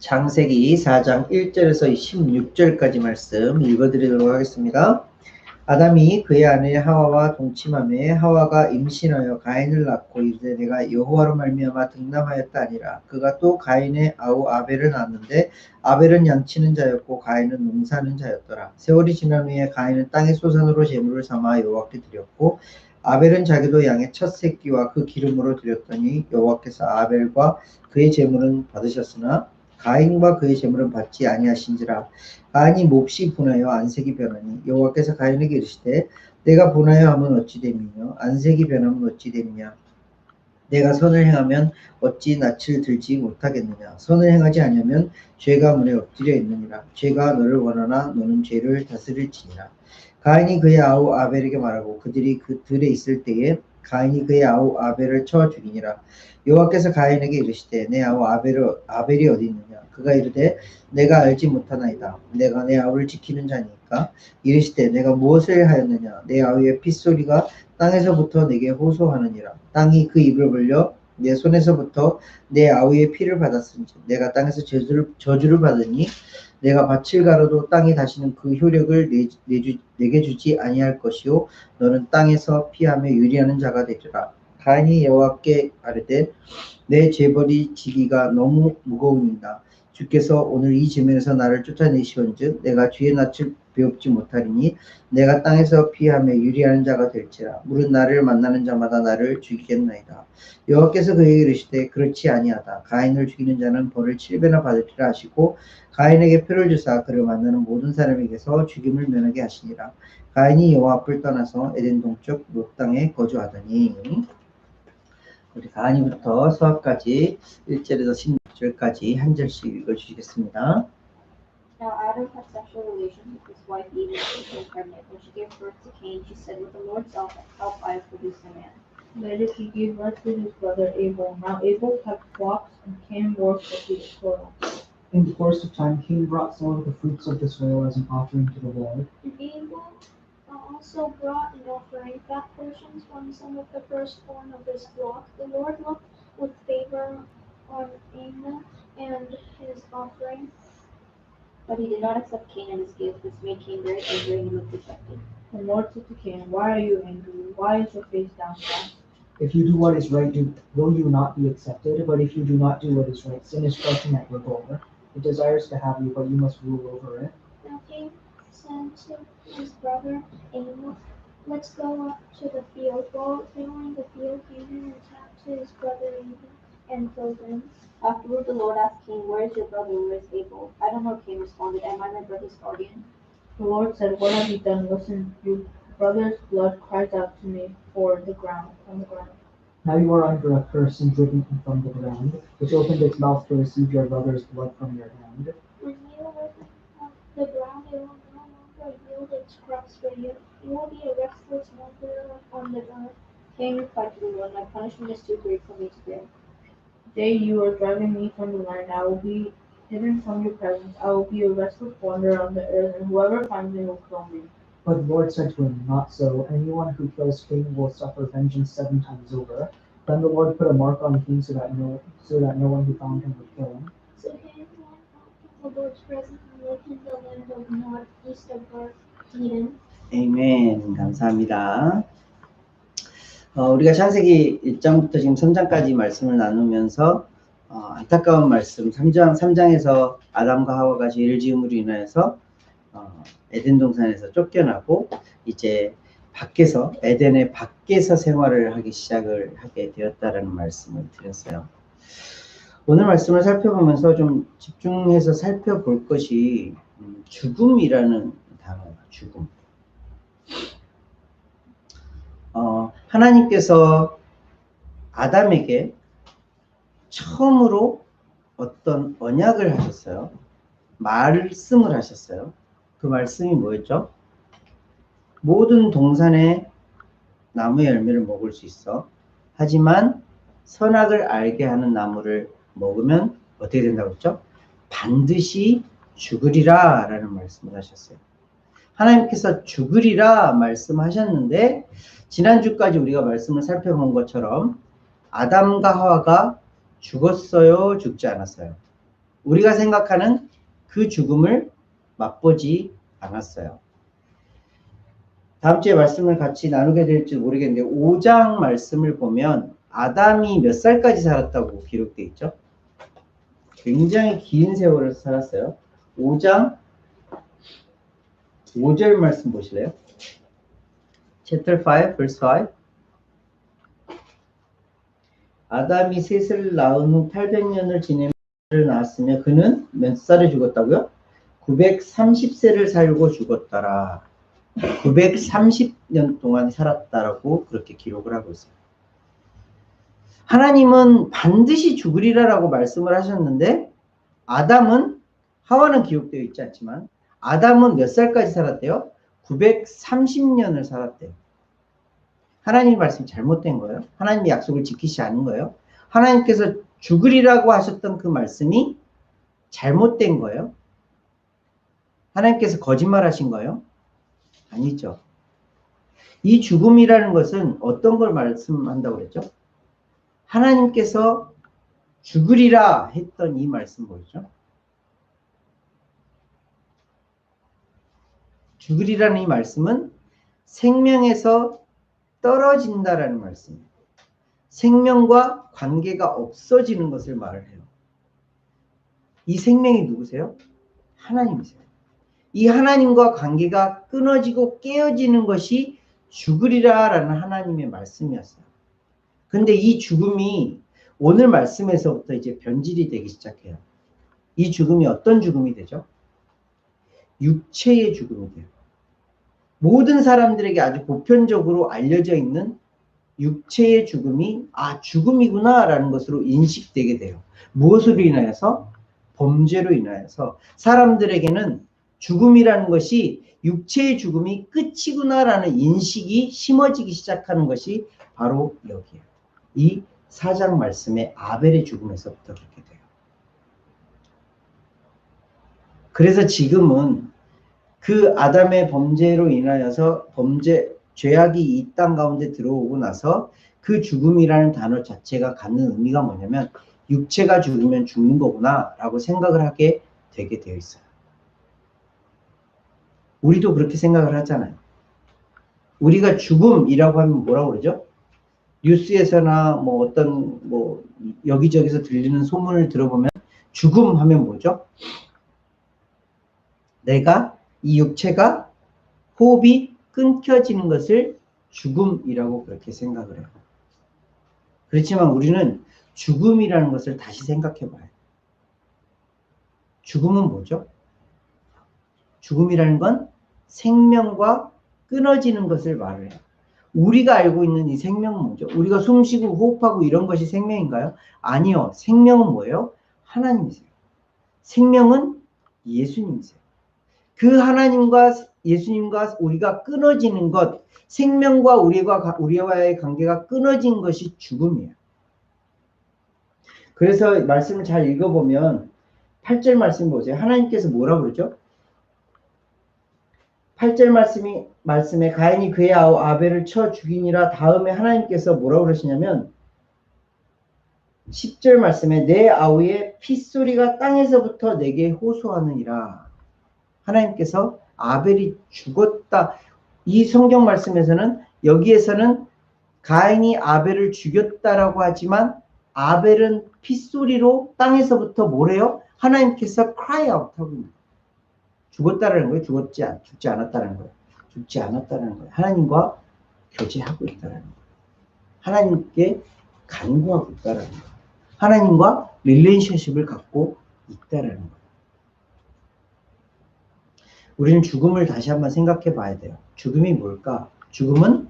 창세기 4장 1절에서 16절까지 말씀 읽어드리도록 하겠습니다. 아담이 그의 아내 하와와 동침하매 하와가 임신하여 가인을 낳고 이르되 내가 여호와로 말미암아 등남하였다 하니라. 그가 또 가인의 아우 아벨을 낳았는데 아벨은 양치는 자였고 가인은 농사하는 자였더라. 세월이 지난 후에 가인은 땅의 소산으로 제물을 삼아 여호와께 드렸고 아벨은 자기도 양의 첫 새끼와 그 기름으로 드렸더니 여호와께서 아벨과 그의 제물은 받으셨으나 가인과 그의 제물은 받지 아니하신지라. 가인이 몹시 분하여 안색이 변하니 여호와께서 가인에게 이르시되 내가 분하여 하면 어찌 됨이며 안색이 변하면 어찌 됨이냐. 내가 선을 행하면 어찌 낯을 들지 못하겠느냐. 선을 행하지 아니하면 죄가 문에 엎드려 있느니라. 죄가 너를 원하나 너는 죄를 다스릴지니라. 가인이 그의 아우 아벨에게 말하고 그들이 그 들에 있을 때에 가인이 그의 아우 아벨을 쳐 죽이니라. 여호와께서 가인에게 이르시되 내 아우 아벨이 어디 있느냐. 그가 이르되 내가 알지 못하나이다. 내가 내 아우를 지키는 자니까. 이르시되 내가 무엇을 하였느냐. 내 아우의 핏소리가 땅에서부터 내게 호소하느니라. 땅이 그 입을 벌려 내 손에서부터 내 아우의 피를 받았은지 내가 땅에서 저주를 받으니 내가 밭을 가로도 땅이 다시는 그 효력을 내게 주지 아니할 것이요 너는 땅에서 피하며 유리하는 자가 되리라. 가인이 여호와께 아뢰되 내 죄벌이 지기가 너무 무거우니이다. 주께서 오늘 이 지면에서 나를 쫓아내시온즉 내가 주의 낯을 배웁지 못하리니 내가 땅에서 피하며 유리하는 자가 될지라. 물은 나를 만나는 자마다 나를 죽이겠나이다. 여호와께서 그에게 이르시되 그렇지 아니하다. 가인을 죽이는 자는 벌을 7배나 받으리라 하시고 가인에게 표를 주사 그를 만나는 모든 사람에게서 죽임을 면하게 하시니라. 가인이 여호와 앞을 떠나서 에덴 동쪽 롯 땅에 거주하더니. 우리 가인이부터 서까지 1절에서 16절까지 한 절씩 읽어주시겠습니다. Now Adam had sexual relations with his wife Eve, and she became pregnant. When she gave birth to Cain, she said, "With the Lord's help I have produced a man." Later he gave birth to his brother Abel. Now Abel kept flocks, and Cain worked the field soil. In the course of time, Cain brought some of the fruits of the soil as an offering to the Lord. And Abel also brought an offering, fat portions from some of the firstborn of his flock. The Lord looked with favor on Abel and his offering, but he did not accept Cain and his gift. This made Cain very angry, and he looked dejected. The Lord said to Cain, "Why are you angry? Why is your face downcast? If you do what is right, will you not be accepted? But if you do not do what is right, sin is crouching at your door. It desires to have you, but you must rule over it." Now Cain said to his brother Abel, "Let's go up to the field." While they were in the field, Cain attacked his brother Abel and killed him. Afterward, the Lord asked Cain, "Where is your brother? Where is Abel?" "I don't know," Cain responded. "Am I my brother's guardian?" The Lord said, "What have you done? Listen, your brother's blood cries out to me from the ground. Now you are under a curse and driven from the ground, which opened its mouth to receive your brother's blood from your hand. When you live on the ground, it will no longer yield its crops for you. You will be a restless wanderer on the earth. Cain replied to the Lord, "My punishment is too great for me to bear. Today you are driving me from the land. I will be hidden from your presence. I will be a restless wanderer on the earth, and whoever finds me will kill me." But the Lord said to him, "Not so. Anyone who kills Cain will suffer vengeance 7 times over." Then the Lord put a mark on Cain so that no one who found him would kill him. So Cain went out from the Lord's presence and lived in the land of Nod, east of Eden. 아멘. 감사합니다. 우리가 창세기 1장부터 지금 3장까지 말씀을 나누면서 안타까운 말씀 3장에서 아담과 하와가 죄를 지음으로 인하여서 에덴 동산에서 쫓겨나고 이제 밖에서 에덴의 밖에서 생활을 시작을 하게 되었다라는 말씀을 드렸어요. 오늘 말씀을 살펴보면서 좀 집중해서 살펴볼 것이 죽음이라는 단어예요. 죽음. 하나님께서 아담에게 처음으로 어떤 언약을 하셨어요. 말씀을 하셨어요. 그 말씀이 뭐였죠? 모든 동산의 나무의 열매를 먹을 수 있어. 하지만 선악을 알게 하는 나무를 먹으면 어떻게 된다고 했죠? 반드시 죽으리라 라는 말씀을 하셨어요. 하나님께서 죽으리라 말씀하셨는데 지난주까지 우리가 말씀을 살펴본 것처럼 아담과 하와가 죽었어요? 죽지 않았어요? 우리가 생각하는 그 죽음을 맛보지 않았어요. 다음 주에 말씀을 같이 나누게 될지 모르겠는데 5장 말씀을 보면 아담이 몇 살까지 살았다고 기록되어 있죠? 굉장히 긴 세월을 살았어요. 5장 5절 말씀 보실래요? Chapter 5, verse 5. 아담이 셋을 낳은 후 800년을 지내며 를 낳았으며 그는 몇 살에 죽었다고요? 930세를 살고 죽었더라. 930년 동안 살았다라고 그렇게 기록을 하고 있어요. 하나님은 반드시 죽으리라라고 말씀을 하셨는데 아담은, 하와는 기록되어 있지 않지만 아담은 몇 살까지 살았대요? 930년을 살았대요. 하나님 말씀이 잘못된 거예요? 하나님의 약속을 지키지 않은 거예요? 하나님께서 죽으리라고 하셨던 그 말씀이 잘못된 거예요? 하나님께서 거짓말하신 거예요? 아니죠. 이 죽음이라는 것은 어떤 걸 말씀한다고 그랬죠? 하나님께서 죽으리라 했던 이 말씀 보이죠? 죽으리라는 이 말씀은 생명에서 떨어진다라는 말씀이에요. 생명과 관계가 없어지는 것을 말을 해요. 이 생명이 누구세요? 하나님이세요. 이 하나님과 관계가 끊어지고 깨어지는 것이 죽으리라라는 하나님의 말씀이었어요. 근데 이 죽음이 오늘 말씀에서부터 이제 변질이 되기 시작해요. 이 죽음이 어떤 죽음이 되죠? 육체의 죽음이 돼요. 모든 사람들에게 아주 보편적으로 알려져 있는 육체의 죽음이 죽음이구나 라는 것으로 인식되게 돼요. 무엇으로 인하여서? 범죄로 인하여서 사람들에게는 죽음이라는 것이 육체의 죽음이 끝이구나 라는 인식이 심어지기 시작하는 것이 바로 여기에요. 이 4장 말씀의 아벨의 죽음에서부터 그렇게 돼요. 그래서 지금은 그 아담의 범죄로 인하여서 죄악이 이 땅 가운데 들어오고 나서 그 죽음이라는 단어 자체가 갖는 의미가 뭐냐면 육체가 죽으면 죽는 거구나 라고 생각을 하게 되게 되어 있어요. 우리도 그렇게 생각을 하잖아요. 우리가 죽음이라고 하면 뭐라고 그러죠? 뉴스에서나 여기저기서 들리는 소문을 들어보면 죽음 하면 뭐죠? 내가 이 육체가 호흡이 끊겨지는 것을 죽음이라고 그렇게 생각을 해요. 그렇지만 우리는 죽음이라는 것을 다시 생각해 봐요. 죽음은 뭐죠? 죽음이라는 건 생명과 끊어지는 것을 말을 해요. 우리가 알고 있는 이 생명은 뭐죠? 우리가 숨쉬고 호흡하고 이런 것이 생명인가요? 아니요. 생명은 뭐예요? 하나님이세요. 생명은 예수님이세요. 그 하나님과 예수님과 우리가 끊어지는 것, 생명과 우리와의 관계가 끊어진 것이 죽음이에요. 그래서 말씀을 잘 읽어보면 8절 말씀 보세요. 하나님께서 뭐라고 그러죠? 8절 말씀에 가인이 그의 아우 아벨을 쳐 죽이니라. 다음에 하나님께서 뭐라고 그러시냐면 10절 말씀에 내 아우의 핏소리가 땅에서부터 내게 호소하느니라. 하나님께서 아벨이 죽었다. 이 성경 말씀에서는 여기에서는 가인이 아벨을 죽였다라고 하지만 아벨은 핏소리로 땅에서부터 뭐래요? 하나님께서 cry out 하고 있는 거예요. 죽었다라는 거예요? 죽지 않았다는 거예요. 죽지 않았다는 거예요. 하나님과 교제하고 있다는 거예요. 하나님께 간구하고 있다는 거예요. 하나님과 릴레이션십을 갖고 있다는 거예요. 우리는 죽음을 다시 한번 생각해 봐야 돼요. 죽음이 뭘까? 죽음은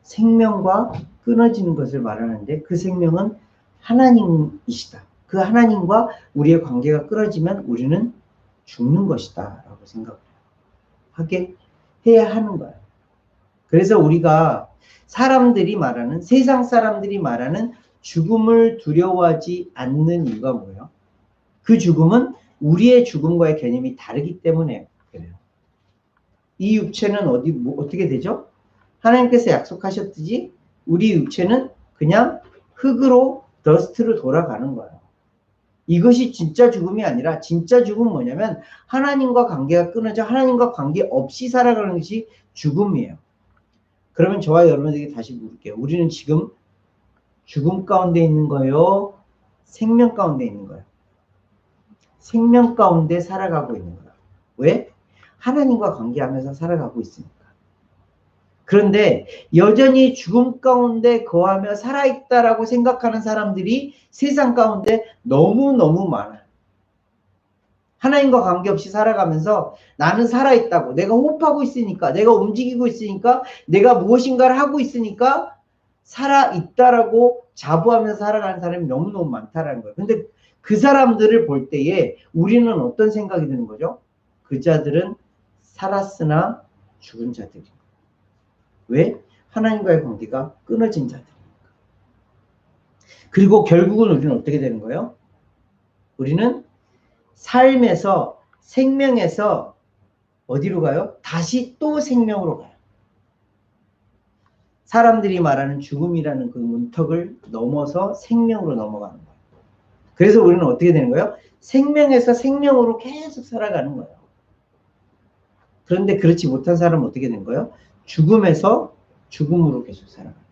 생명과 끊어지는 것을 말하는데 그 생명은 하나님이시다. 그 하나님과 우리의 관계가 끊어지면 우리는 죽는 것이다 라고 생각을 하게 해야 하는 거예요. 그래서 우리가 세상 사람들이 말하는 죽음을 두려워하지 않는 이유가 뭐예요? 그 죽음은 우리의 죽음과의 개념이 다르기 때문에 그래요. 이 육체는 어떻게 되죠? 하나님께서 약속하셨듯이 우리 육체는 그냥 흙으로 더스트로 돌아가는 거예요. 이것이 진짜 죽음이 아니라 진짜 죽음은 뭐냐면 하나님과 관계가 끊어져 하나님과 관계 없이 살아가는 것이 죽음이에요. 그러면 저와 여러분들에게 다시 물을게요. 우리는 지금 죽음 가운데 있는 거예요? 생명 가운데 있는 거예요? 생명 가운데 살아가고 있는 거예요. 왜? 하나님과 관계하면서 살아가고 있으니까. 그런데 여전히 죽음 가운데 거하며 살아있다라고 생각하는 사람들이 세상 가운데 너무너무 많아요. 하나님과 관계없이 살아가면서 나는 살아있다고, 내가 호흡하고 있으니까, 내가 움직이고 있으니까, 내가 무엇인가를 하고 있으니까 살아있다라고 자부하면서 살아가는 사람이 너무너무 많다라는 거예요. 근데 그 사람들을 볼 때에 우리는 어떤 생각이 드는 거죠? 그 자들은 살았으나 죽은 자들이에요. 왜? 하나님과의 관계가 끊어진 자들이니까. 그리고 결국은 우리는 어떻게 되는 거예요? 우리는 삶에서 생명에서 어디로 가요? 다시 또 생명으로 가요. 사람들이 말하는 죽음이라는 그 문턱을 넘어서 생명으로 넘어가는 거예요. 그래서 우리는 어떻게 되는 거예요? 생명에서 생명으로 계속 살아가는 거예요. 그런데 그렇지 못한 사람은 어떻게 되는 거예요? 죽음에서 죽음으로 계속 살아가요.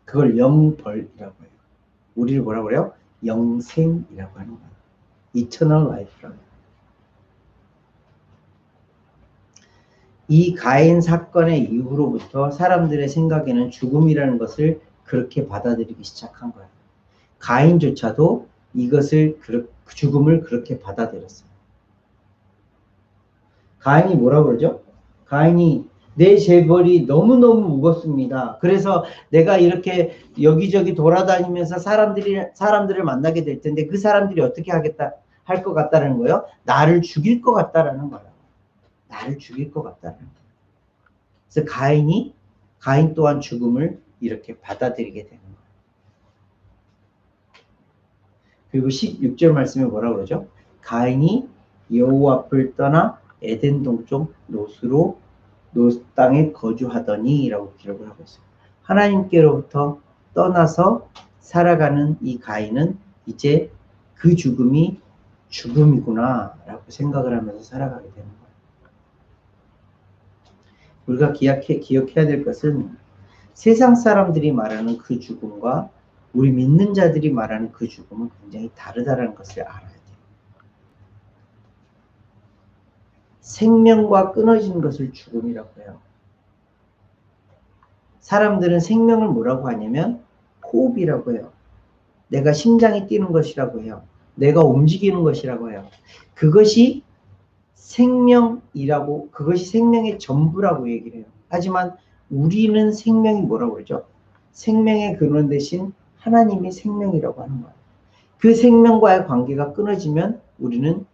그걸 영벌이라고 해요. 우리를 뭐라고 그래요? 영생이라고 하는 거예요. Eternal Life라고 해요. 이 가인 사건의 이후로부터 사람들의 생각에는 죽음이라는 것을 그렇게 받아들이기 시작한 거예요. 가인조차도 이것을 죽음을 그렇게 받아들였어요. 가인이 뭐라고 그러죠? 가인이 내 재벌이 너무너무 무겁습니다. 그래서 내가 이렇게 여기저기 돌아다니면서 사람들을 만나게 될 텐데 그 사람들이 어떻게 할 것 같다는 거예요? 나를 죽일 것 같다라는 거예요. 나를 죽일 것 같다는 거예요. 그래서 가인 또한 죽음을 이렇게 받아들이게 되는 거예요. 그리고 16절 말씀에 뭐라고 그러죠? 가인이 여호와 앞을 떠나 에덴 동쪽 노스로 노스 땅에 거주하더니 라고 기록을 하고 있어요. 하나님께로부터 떠나서 살아가는 이 가인은 이제 그 죽음이 죽음이구나 라고 생각을 하면서 살아가게 되는 거예요. 우리가 기억해야 될 것은 세상 사람들이 말하는 그 죽음과 우리 믿는 자들이 말하는 그 죽음은 굉장히 다르다는 것을 알아야 돼요. 생명과 끊어진 것을 죽음이라고 해요. 사람들은 생명을 뭐라고 하냐면 호흡이라고 해요. 내가 심장이 뛰는 것이라고 해요. 내가 움직이는 것이라고 해요. 그것이 생명이라고, 그것이 생명의 전부라고 얘기를 해요. 하지만 우리는 생명이 뭐라고 그러죠? 생명의 근원 대신 하나님이 생명이라고 하는 거예요. 그 생명과의 관계가 끊어지면 우리는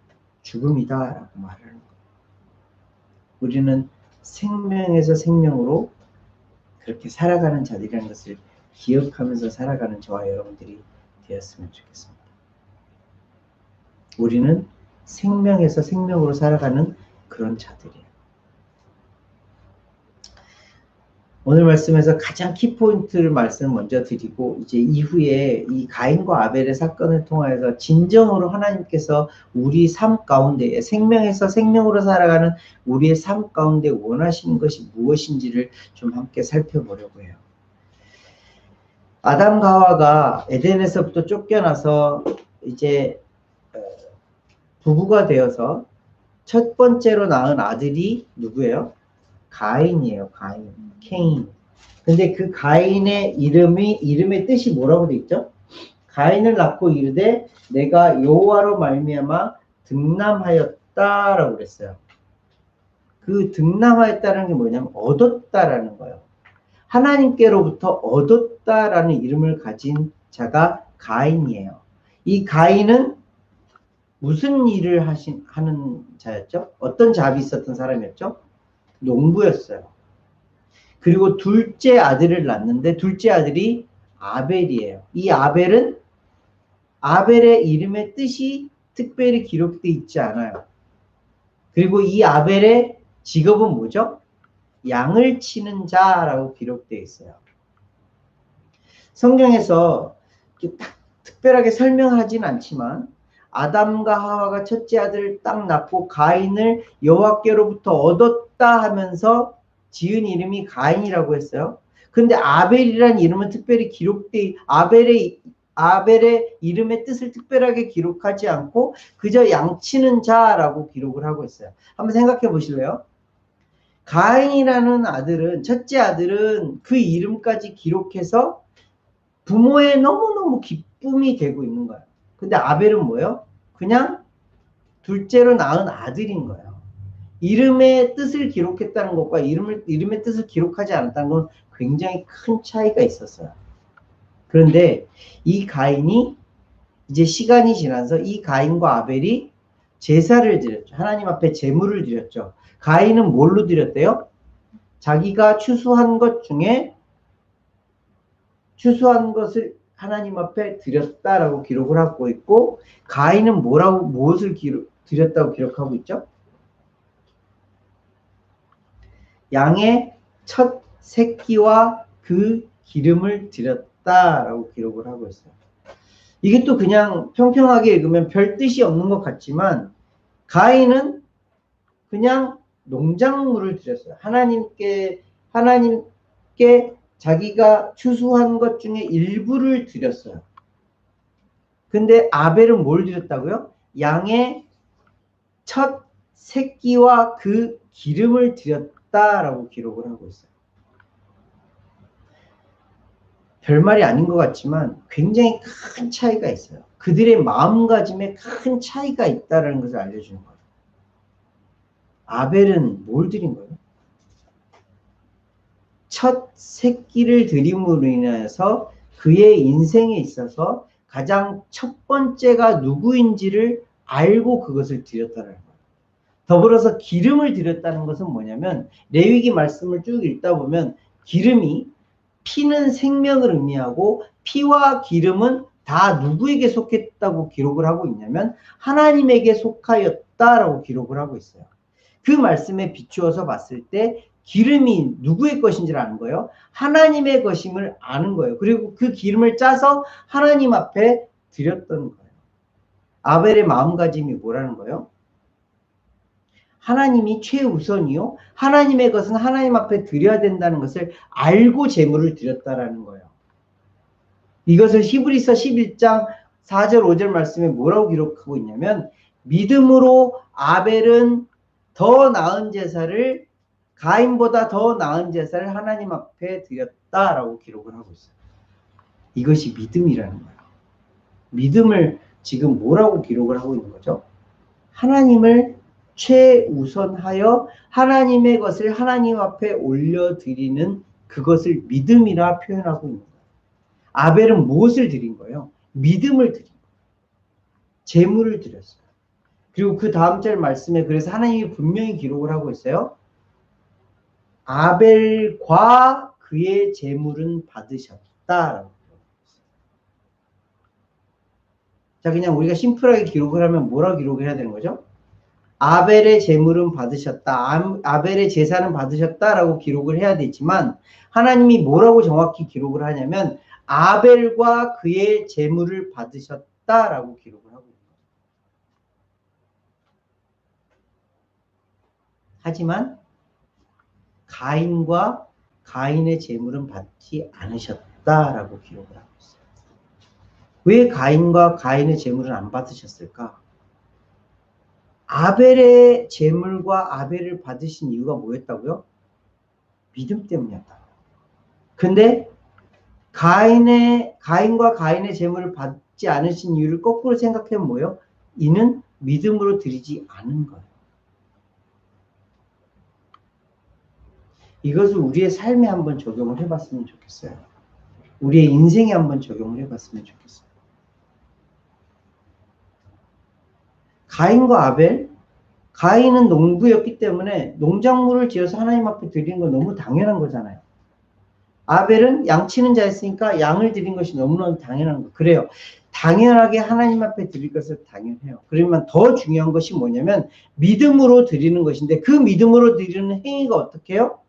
죽음이다라고 말하는 거예요. 우리는 생명에서 생명으로 그렇게 살아가는 자들이라는 것을 기억하면서 살아가는 저와 여러분들이 되었으면 좋겠습니다. 우리는 생명에서 생명으로 살아가는 그런 자들이에요. 오늘 말씀에서 가장 키포인트를 말씀 먼저 드리고 이제 이후에 이 가인과 아벨의 사건을 통하여서 진정으로 하나님께서 우리 삶 가운데 생명에서 생명으로 살아가는 우리의 삶 가운데 원하시는 것이 무엇인지를 좀 함께 살펴보려고 해요. 아담과 하와가 에덴에서부터 쫓겨나서 이제 부부가 되어서 첫 번째로 낳은 아들이 누구예요? 가인이에요. 케인. 근데 그 가인의 이름의 뜻이 뭐라고 돼 있죠? 가인을 낳고 이르되 내가 여호와로 말미암아 득남하였다라고 그랬어요. 그 득남하였다는 게 뭐냐면 얻었다라는 거예요. 하나님께로부터 얻었다라는 이름을 가진 자가 가인이에요. 이 가인은 무슨 일을 하는 자였죠? 어떤 잡이 있었던 사람이었죠? 농부였어요. 그리고 둘째 아들을 낳는데 둘째 아들이 아벨이에요. 이 아벨의 이름의 뜻이 특별히 기록되어 있지 않아요. 그리고 이 아벨의 직업은 뭐죠? 양을 치는 자라고 기록되어 있어요. 성경에서 딱 특별하게 설명하진 않지만 아담과 하와가 첫째 아들을 딱 낳고 가인을 여호와께로부터 얻었다 하면서 지은 이름이 가인이라고 했어요. 근데 아벨이라는 이름은 특별히 아벨의 이름의 뜻을 특별하게 기록하지 않고 그저 양치는 자라고 기록을 하고 있어요. 한번 생각해 보실래요? 가인이라는 아들은, 첫째 아들은 그 이름까지 기록해서 부모의 너무너무 기쁨이 되고 있는 거예요. 근데 아벨은 뭐예요? 그냥 둘째로 낳은 아들인 거예요. 이름의 뜻을 기록했다는 것과 이름의 뜻을 기록하지 않았다는 건 굉장히 큰 차이가 있었어요. 그런데 이 가인이 이제 시간이 지나서 이 가인과 아벨이 제사를 드렸죠. 하나님 앞에 제물을 드렸죠. 가인은 뭘로 드렸대요? 자기가 추수한 것 중에 추수한 것을 하나님 앞에 드렸다라고 기록을 하고 있고, 가인은 무엇을 드렸다고 기록하고 있죠? 양의 첫 새끼와 그 기름을 드렸다라고 기록을 하고 있어요. 이게 또 그냥 평평하게 읽으면 별 뜻이 없는 것 같지만 가인은 그냥 농작물을 드렸어요. 하나님께 자기가 추수한 것 중에 일부를 드렸어요. 근데 아벨은 뭘 드렸다고요? 양의 첫 새끼와 그 기름을 드렸다라고 기록을 하고 있어요. 별말이 아닌 것 같지만 굉장히 큰 차이가 있어요. 그들의 마음가짐에 큰 차이가 있다는 것을 알려주는 거예요. 아벨은 뭘 드린 거예요? 첫 새끼를 드림으로 인해서 그의 인생에 있어서 가장 첫 번째가 누구인지를 알고 그것을 드렸다는 거예요. 더불어서 기름을 드렸다는 것은 뭐냐면, 레위기 말씀을 쭉 읽다 보면 기름이 피는 생명을 의미하고 피와 기름은 다 누구에게 속했다고 기록을 하고 있냐면 하나님에게 속하였다라고 기록을 하고 있어요. 그 말씀에 비추어서 봤을 때 기름이 누구의 것인지를 아는 거예요. 하나님의 것임을 아는 거예요. 그리고 그 기름을 짜서 하나님 앞에 드렸던 거예요. 아벨의 마음가짐이 뭐라는 거예요? 하나님이 최우선이요, 하나님의 것은 하나님 앞에 드려야 된다는 것을 알고 제물을 드렸다라는 거예요. 이것을 히브리서 11장 4절 5절 말씀에 뭐라고 기록하고 있냐면, 믿음으로 아벨은 더 나은 제사를, 가인보다 더 나은 제사를 하나님 앞에 드렸다라고 기록을 하고 있어요. 이것이 믿음이라는 거예요. 믿음을 지금 뭐라고 기록을 하고 있는 거죠? 하나님을 최우선하여 하나님의 것을 하나님 앞에 올려드리는 그것을 믿음이라 표현하고 있는 거예요. 아벨은 무엇을 드린 거예요? 믿음을 드린 거예요. 제물을 드렸어요. 그리고 그 다음 절 말씀에 그래서 하나님이 분명히 기록을 하고 있어요. 아벨과 그의 제물은 받으셨다라고. 자, 그냥 우리가 심플하게 기록을 하면 뭐라고 기록을 해야 되는 거죠? 아벨의 제물은 받으셨다, 아벨의 제사는 받으셨다라고 기록을 해야 되지만, 하나님이 뭐라고 정확히 기록을 하냐면 아벨과 그의 제물을 받으셨다라고 기록을 하고 있는 거예요. 하지만 가인과 가인의 제물은 받지 않으셨다라고 기록을 하고 있어요. 왜 가인과 가인의 제물은 안 받으셨을까? 아벨의 제물과 아벨을 받으신 이유가 뭐였다고요? 믿음 때문이었다. 근데 가인과 가인의 제물을 받지 않으신 이유를 거꾸로 생각하면 뭐예요? 이는 믿음으로 드리지 않은 거예요. 이것을 우리의 삶에 한번 적용을 해봤으면 좋겠어요. 우리의 인생에 한번 적용을 해봤으면 좋겠어요. 가인과 아벨, 가인은 농부였기 때문에 농작물을 지어서 하나님 앞에 드리는 건 너무 당연한 거잖아요. 아벨은 양치는 자였으니까 양을 드린 것이 너무너무 당연한 거예요. 그래요. 당연하게 하나님 앞에 드릴 것을 당연해요. 그러면 더 중요한 것이 뭐냐면 믿음으로 드리는 것인데, 그 믿음으로 드리는 행위가 어떻게 해요?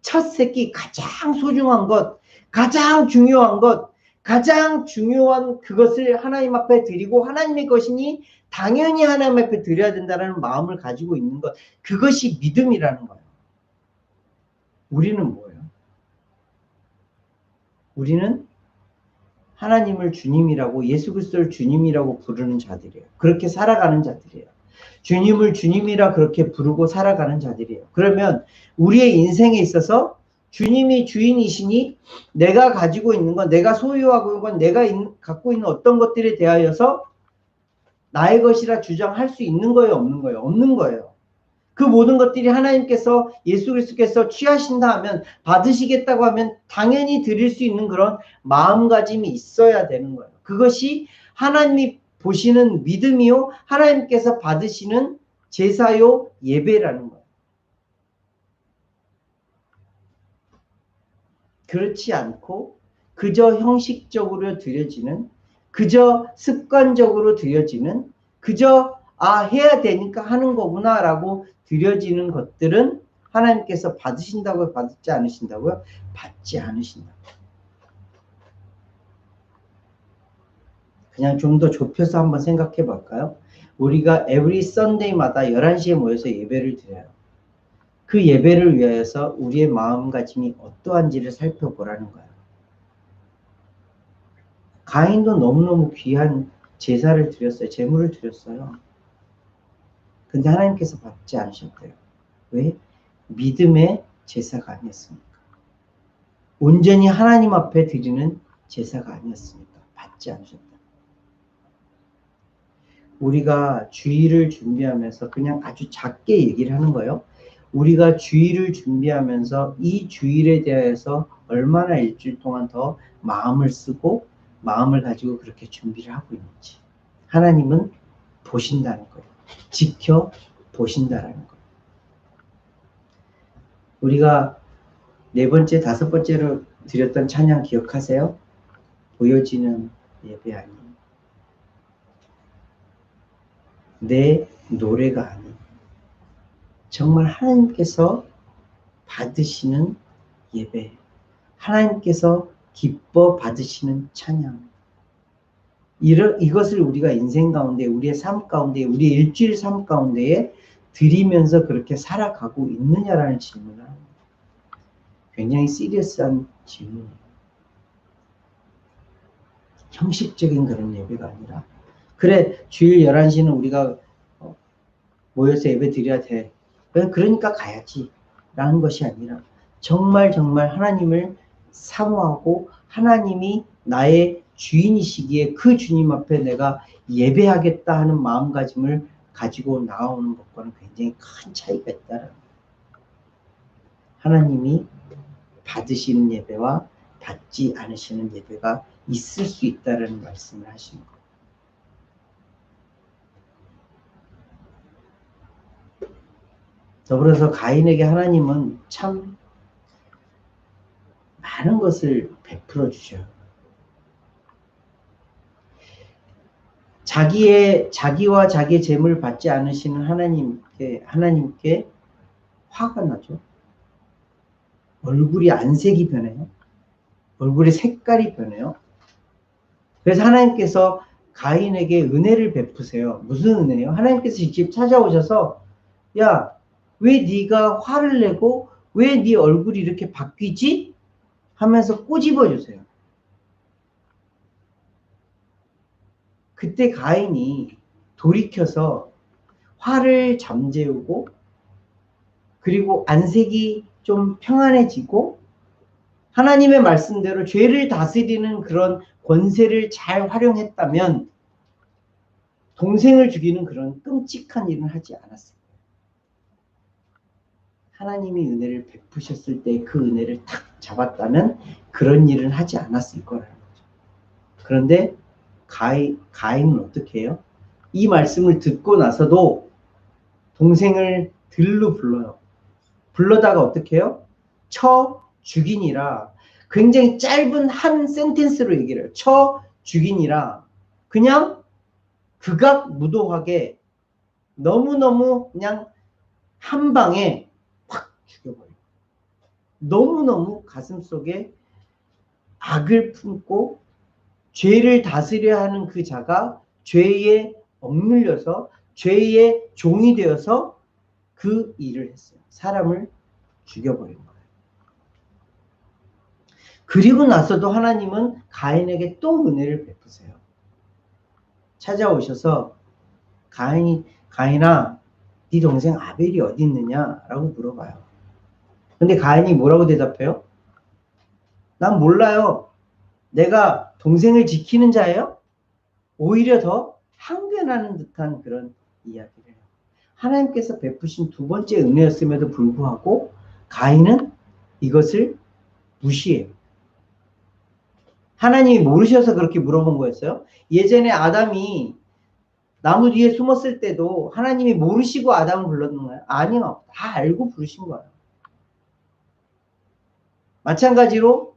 첫 새끼, 가장 소중한 것, 가장 중요한 것, 가장 중요한 그것을 하나님 앞에 드리고 하나님의 것이니 당연히 하나님 앞에 드려야 된다는 마음을 가지고 있는 것. 그것이 믿음이라는 거예요. 우리는 뭐예요? 우리는 하나님을 주님이라고 예수 그리스도를 주님이라고 부르는 자들이에요. 그렇게 살아가는 자들이에요. 주님을 주님이라 그렇게 부르고 살아가는 자들이에요. 그러면 우리의 인생에 있어서 주님이 주인이시니 내가 가지고 있는 건 내가 소유하고 있는 건 내가 갖고 있는 어떤 것들에 대하여서 나의 것이라 주장할 수 있는 거예요? 없는 거예요? 없는 거예요. 그 모든 것들이 하나님께서 예수 그리스도께서 취하신다 하면 받으시겠다고 하면 당연히 드릴 수 있는 그런 마음가짐이 있어야 되는 거예요. 그것이 하나님이 보시는 믿음이요 하나님께서 받으시는 제사요 예배라는 거예요. 그렇지 않고 그저 형식적으로 드려지는 그저 습관적으로 드려지는 그저 해야 되니까 하는 거구나 라고 드려지는 것들은 하나님께서 받으신다고요? 받지 않으신다고요? 받지 않으신다고요. 그냥 좀 더 좁혀서 한번 생각해 볼까요? 우리가 every Sunday마다 11시에 모여서 예배를 드려요. 그 예배를 위하여서 우리의 마음가짐이 어떠한지를 살펴보라는 거예요. 가인도 너무너무 귀한 제사를 드렸어요. 제물을 드렸어요. 근데 하나님께서 받지 않으셨대요. 왜? 믿음의 제사가 아니었습니까? 온전히 하나님 앞에 드리는 제사가 아니었습니까? 받지 않으셨다. 우리가 주일을 준비하면서 그냥 아주 작게 얘기를 하는 거예요. 우리가 주일을 준비하면서 이 주일에 대해서 얼마나 일주일 동안 더 마음을 쓰고 마음을 가지고 그렇게 준비를 하고 있는지 하나님은 보신다는 거예요. 지켜보신다는 거예요. 우리가 4번째, 5번째로 드렸던 찬양 기억하세요? 보여지는 예배 아닌 내 노래가 아닌 정말 하나님께서 받으시는 예배, 하나님께서 기뻐 받으시는 찬양. 이것을 우리가 인생 가운데, 우리의 삶 가운데, 우리의 일주일 삶 가운데에 드리면서 그렇게 살아가고 있느냐라는 질문을 합니다. 굉장히 시리어스한 질문이에요. 형식적인 그런 예배가 아니라 그래 주일 11시는 우리가 모여서 예배 드려야 돼. 그러니까 가야지 라는 것이 아니라 정말 하나님을 사모하고 하나님이 나의 주인이시기에 그 주님 앞에 내가 예배하겠다 하는 마음가짐을 가지고 나오는 것과는 굉장히 큰 차이가 있다는 거예요. 하나님이 받으시는 예배와 받지 않으시는 예배가 있을 수 있다는 말씀을 하시는 거예요. 더불어서 가인에게 하나님은 참 많은 것을 베풀어 주셔요. 자기와 자기의 재물을 받지 않으시는 하나님께 화가 나죠. 얼굴이 안색이 변해요. 얼굴의 색깔이 변해요. 그래서 하나님께서 가인에게 은혜를 베푸세요. 무슨 은혜예요? 하나님께서 직접 찾아오셔서 야, 왜 네가 화를 내고 왜 네 얼굴이 이렇게 바뀌지? 하면서 꼬집어 주세요. 그때 가인이 돌이켜서 화를 잠재우고 그리고 안색이 좀 평안해지고 하나님의 말씀대로 죄를 다스리는 그런 권세를 잘 활용했다면 동생을 죽이는 그런 끔찍한 일은 하지 않았어요. 하나님이 은혜를 베푸셨을 때 그 은혜를 탁 잡았다면 그런 일은 하지 않았을 거라는 거죠. 그런데 가인은 어떻게 해요? 이 말씀을 듣고 나서도 동생을 들로 불러요. 불러다가 어떻게 해요? 쳐 죽이니라. 굉장히 짧은 한 센텐스로 얘기를 해요. 쳐 죽이니라. 그냥 극악무도하게 너무너무 그냥 한 방에 확 죽여버려요. 너무너무 가슴속에 악을 품고 죄를 다스려야 하는 그 자가 죄에 억눌려서 죄의 종이 되어서 그 일을 했어요. 사람을 죽여버린 거예요. 그리고 나서도 하나님은 가인에게 또 은혜를 베푸세요. 찾아오셔서 가인아, 네 동생 아벨이 어디 있느냐라고 물어봐요. 근데 가인이 뭐라고 대답해요? 난 몰라요. 내가 동생을 지키는 자예요? 오히려 더 항변하는 듯한 그런 이야기를 해요. 하나님께서 베푸신 두 번째 은혜였음에도 불구하고 가인은 이것을 무시해요. 하나님이 모르셔서 그렇게 물어본 거였어요? 예전에 아담이 나무 뒤에 숨었을 때도 하나님이 모르시고 아담을 불렀는가요? 아니요. 다 알고 부르신 거예요. 마찬가지로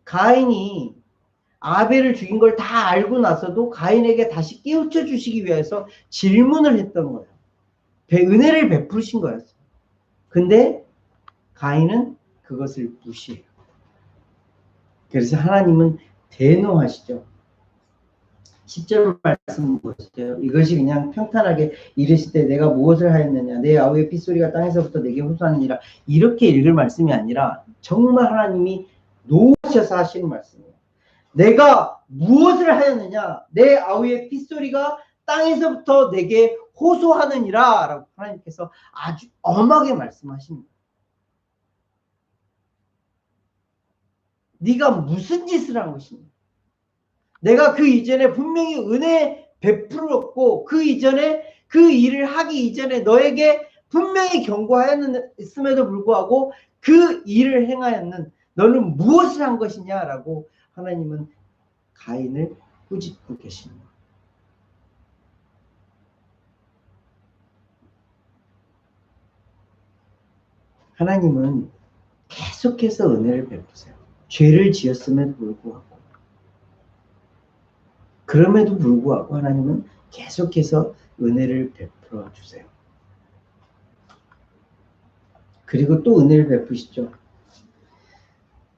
가인이 아벨을 죽인 걸 다 알고 나서도 가인에게 다시 깨우쳐 주시기 위해서 질문을 했던 거예요. 은혜를 베푸신 거였어요. 근데 가인은 그것을 무시해요. 그래서 하나님은 대노하시죠. 10절 말씀 보시죠. 이것이 그냥 평탄하게 이르실 때 내가 무엇을 하였느냐 내 아우의 핏소리가 땅에서부터 내게 호소하느니라 이렇게 읽을 말씀이 아니라 정말 하나님이 노하셔서 하시는 말씀이에요. 내가 무엇을 하였느냐 내 아우의 핏소리가 땅에서부터 내게 호소하느니라 라고 하나님께서 아주 엄하게 말씀하십니다. 네가 무슨 짓을 한 것이냐. 내가 그 이전에 분명히 은혜 베풀었고 그 이전에 그 일을 하기 이전에 너에게 분명히 경고하였음에도 불구하고 그 일을 행하였는 너는 무엇을 한 것이냐라고 하나님은 가인을 꾸짖고 계십니다. 하나님은 계속해서 은혜를 베푸세요. 죄를 지었음에도 불구하고 그럼에도 불구하고 하나님은 계속해서 은혜를 베풀어 주세요. 그리고 또 은혜를 베푸시죠.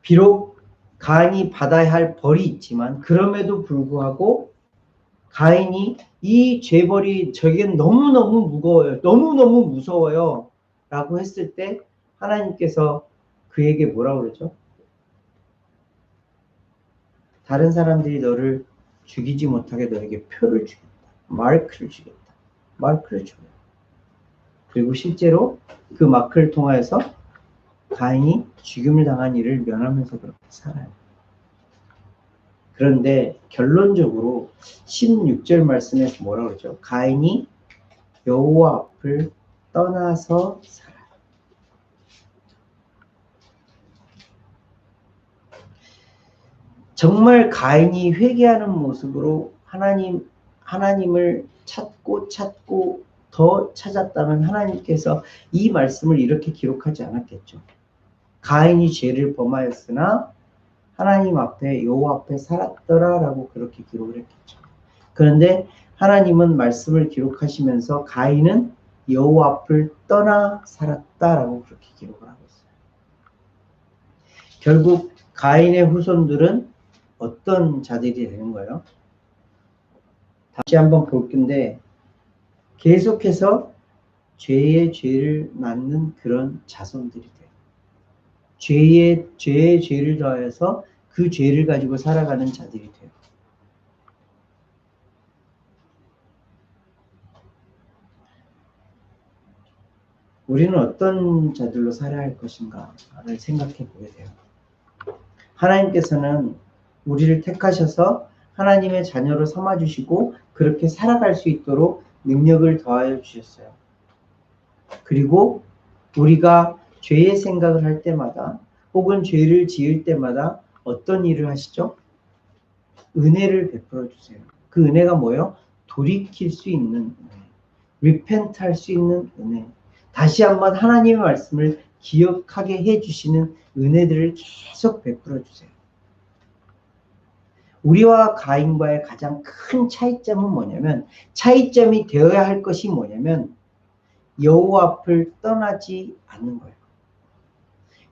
비록 가인이 받아야 할 벌이 있지만 그럼에도 불구하고 가인이 이 죄벌이 저에겐 너무너무 무거워요. 너무너무 무서워요. 라고 했을 때 하나님께서 그에게 뭐라고 그러죠? 다른 사람들이 너를 죽이지 못하게 너에게 표를 주겠다. 마크를 주겠다. 마크를 줘요. 그리고 실제로 그 마크를 통하여서 가인이 죽임을 당한 일을 면하면서 그렇게 살아요. 그런데 결론적으로 16절 말씀에서 뭐라고 그러죠? 가인이 여호와 앞을 떠나서 살아요. 정말 가인이 회개하는 모습으로 하나님을 찾고 더 찾았다면 하나님께서 이 말씀을 이렇게 기록하지 않았겠죠. 가인이 죄를 범하였으나 하나님 앞에 여호와 앞에 살았더라라고 그렇게 기록을 했겠죠. 그런데 하나님은 말씀을 기록하시면서 가인은 여호와 앞을 떠나 살았다라고 그렇게 기록을 하고 있어요. 결국 가인의 후손들은 어떤 자들이 되는 거예요? 다시 한번 볼 건데 계속해서 죄의 죄를 낳는 그런 자손들이 돼요. 죄의 죄를 더하여서 그 죄를 가지고 살아가는 자들이 돼요. 우리는 어떤 자들로 살아야 할 것인가를 생각해 보게 돼요. 하나님께서는 우리를 택하셔서 하나님의 자녀로 삼아주시고 그렇게 살아갈 수 있도록 능력을 더하여 주셨어요. 그리고 우리가 죄의 생각을 할 때마다 혹은 죄를 지을 때마다 어떤 일을 하시죠? 은혜를 베풀어 주세요. 그 은혜가 뭐예요? 돌이킬 수 있는 은혜, repent 할 수 있는 은혜, 다시 한번 하나님의 말씀을 기억하게 해주시는 은혜들을 계속 베풀어 주세요. 우리와 가인과의 가장 큰 차이점은 뭐냐면 차이점이 되어야 할 것이 뭐냐면 여호와 앞을 떠나지 않는 거예요.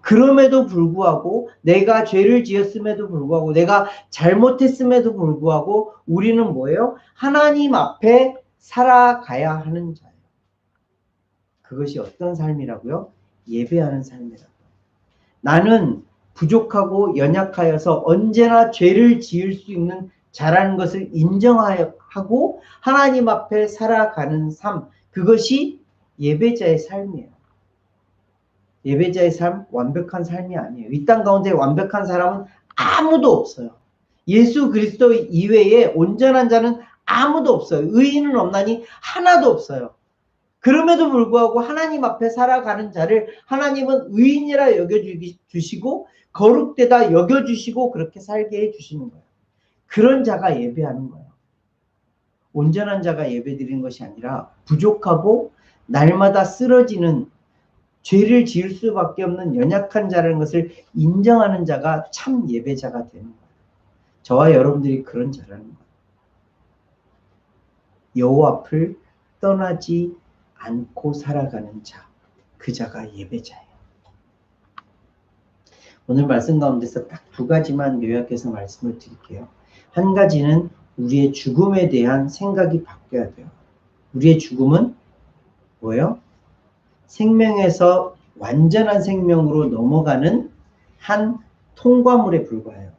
그럼에도 불구하고 내가 죄를 지었음에도 불구하고 내가 잘못했음에도 불구하고 우리는 뭐예요? 하나님 앞에 살아가야 하는 자예요. 그것이 어떤 삶이라고요? 예배하는 삶이라고요. 나는 부족하고 연약하여서 언제나 죄를 지을 수 있는 자라는 것을 인정하고 하나님 앞에 살아가는 삶, 그것이 예배자의 삶이에요. 예배자의 삶, 완벽한 삶이 아니에요. 이 땅 가운데 완벽한 사람은 아무도 없어요. 예수 그리스도 이외에 온전한 자는 아무도 없어요. 의인은 없나니 하나도 없어요. 그럼에도 불구하고 하나님 앞에 살아가는 자를 하나님은 의인이라 여겨주시고 거룩되다 여겨주시고 그렇게 살게 해주시는 거예요. 그런 자가 예배하는 거예요. 온전한 자가 예배드리는 것이 아니라 부족하고 날마다 쓰러지는 죄를 지을 수밖에 없는 연약한 자라는 것을 인정하는 자가 참 예배자가 되는 거예요. 저와 여러분들이 그런 자라는 거예요. 여호와 앞을 떠나지 않고 살아가는 자, 그 자가 예배자예요. 오늘 말씀 가운데서 딱 두 가지만 요약해서 말씀을 드릴게요. 한 가지는 우리의 죽음에 대한 생각이 바뀌어야 돼요. 우리의 죽음은 뭐예요? 생명에서 완전한 생명으로 넘어가는 한 통과물에 불과해요.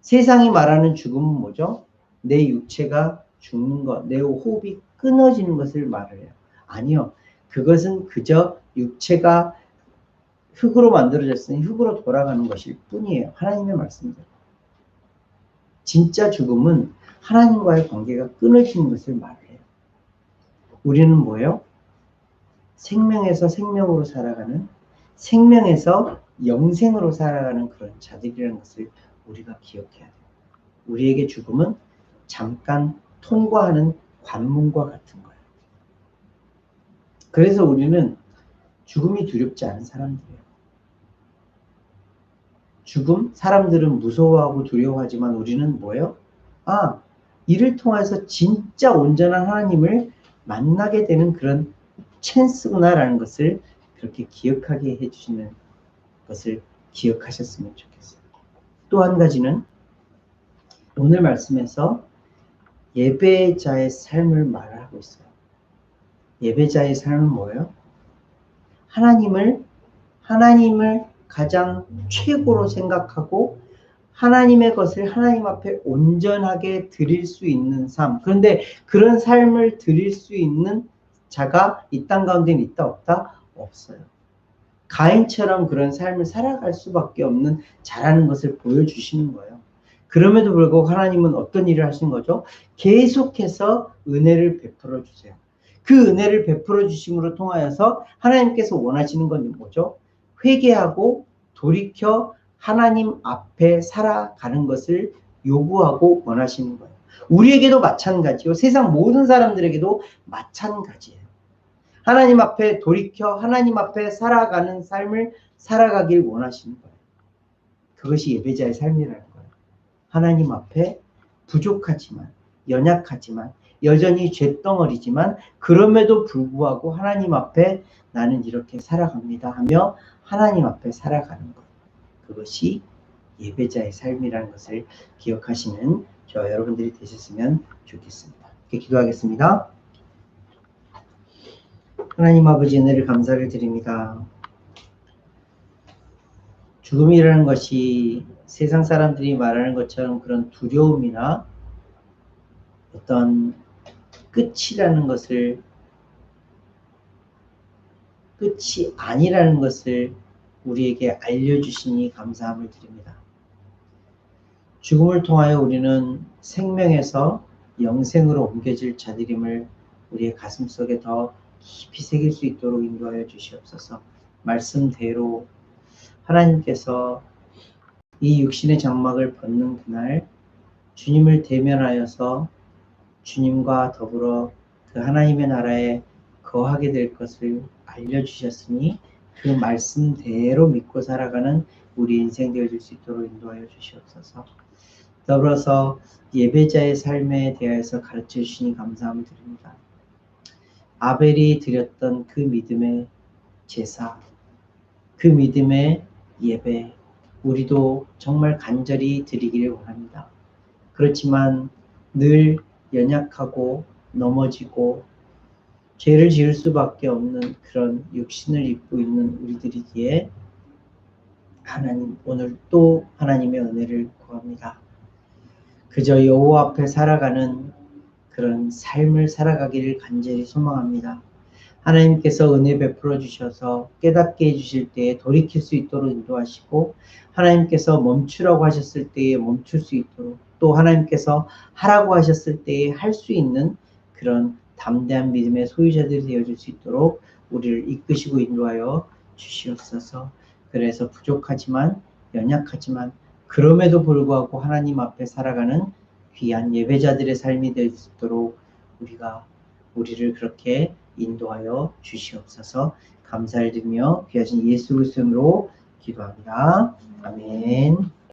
세상이 말하는 죽음은 뭐죠? 내 육체가 죽는 것, 내 호흡이 끊어지는 것을 말을 해요. 아니요. 그것은 그저 육체가 흙으로 만들어졌으니 흙으로 돌아가는 것일 뿐이에요. 하나님의 말씀대로. 진짜 죽음은 하나님과의 관계가 끊어지는 것을 말을 해요. 우리는 뭐예요? 생명에서 생명으로 살아가는, 생명에서 영생으로 살아가는 그런 자들이라는 것을 우리가 기억해야 돼요. 우리에게 죽음은 잠깐 통과하는 관문과 같은 거예요. 그래서 우리는 죽음이 두렵지 않은 사람들이에요. 죽음, 사람들은 무서워하고 두려워하지만 우리는 뭐예요? 아, 이를 통해서 진짜 온전한 하나님을 만나게 되는 그런 찬스구나라는 것을 그렇게 기억하게 해주시는 것을 기억하셨으면 좋겠어요. 또 한 가지는 오늘 말씀에서 예배자의 삶을 말하고 있어요. 예배자의 삶은 뭐예요? 하나님을 가장 최고로 생각하고 하나님의 것을 하나님 앞에 온전하게 드릴 수 있는 삶. 그런데 그런 삶을 드릴 수 있는 자가 이 땅 가운데는 있다 없다? 없어요. 가인처럼 그런 삶을 살아갈 수밖에 없는 자라는 것을 보여주시는 거예요. 그럼에도 불구하고 하나님은 어떤 일을 하신 거죠? 계속해서 은혜를 베풀어 주세요. 그 은혜를 베풀어 주심으로 통하여서 하나님께서 원하시는 건 뭐죠? 회개하고 돌이켜 하나님 앞에 살아가는 것을 요구하고 원하시는 거예요. 우리에게도 마찬가지요. 세상 모든 사람들에게도 마찬가지예요. 하나님 앞에 돌이켜 하나님 앞에 살아가는 삶을 살아가길 원하시는 거예요. 그것이 예배자의 삶이라는 거예요. 하나님 앞에 부족하지만 연약하지만 여전히 쇳덩어리지만 그럼에도 불구하고 하나님 앞에 나는 이렇게 살아갑니다 하며 하나님 앞에 살아가는 것. 그것이 예배자의 삶이라는 것을 기억하시는 저와 여러분들이 되셨으면 좋겠습니다. 이렇게 기도하겠습니다. 하나님 아버지 은혜를 감사를 드립니다. 죽음이라는 것이 세상 사람들이 말하는 것처럼 그런 두려움이나 어떤 끝이라는 것을 끝이 아니라는 것을 우리에게 알려주시니 감사함을 드립니다. 죽음을 통하여 우리는 생명에서 영생으로 옮겨질 자들임을 우리의 가슴속에 더 깊이 새길 수 있도록 인도하여 주시옵소서. 말씀대로 하나님께서 이 육신의 장막을 벗는 그날 주님을 대면하여서 주님과 더불어 그 하나님의 나라에 거하게 될 것을 알려주셨으니 그 말씀대로 믿고 살아가는 우리 인생 되어질 수 있도록 인도하여 주시옵소서. 더불어서 예배자의 삶에 대해서 가르쳐 주시니 감사함을 드립니다. 아벨이 드렸던 그 믿음의 제사, 그 믿음의 예배 우리도 정말 간절히 드리기를 원합니다. 그렇지만 늘 연약하고 넘어지고 죄를 지을 수밖에 없는 그런 육신을 입고 있는 우리들이기에 하나님 오늘 또 하나님의 은혜를 구합니다. 그저 여호와 앞에 살아가는 그런 삶을 살아가기를 간절히 소망합니다. 하나님께서 은혜 베풀어 주셔서 깨닫게 해주실 때에 돌이킬 수 있도록 인도하시고 하나님께서 멈추라고 하셨을 때에 멈출 수 있도록 또 하나님께서 하라고 하셨을 때에 할 수 있는 그런 담대한 믿음의 소유자들이 되어줄 수 있도록 우리를 이끄시고 인도하여 주시옵소서. 그래서 부족하지만 연약하지만 그럼에도 불구하고 하나님 앞에 살아가는 귀한 예배자들의 삶이 될 수 있도록 우리를 그렇게 인도하여 주시옵소서. 감사를 드리며 귀하신 예수 그리스도로 기도합니다. 아멘.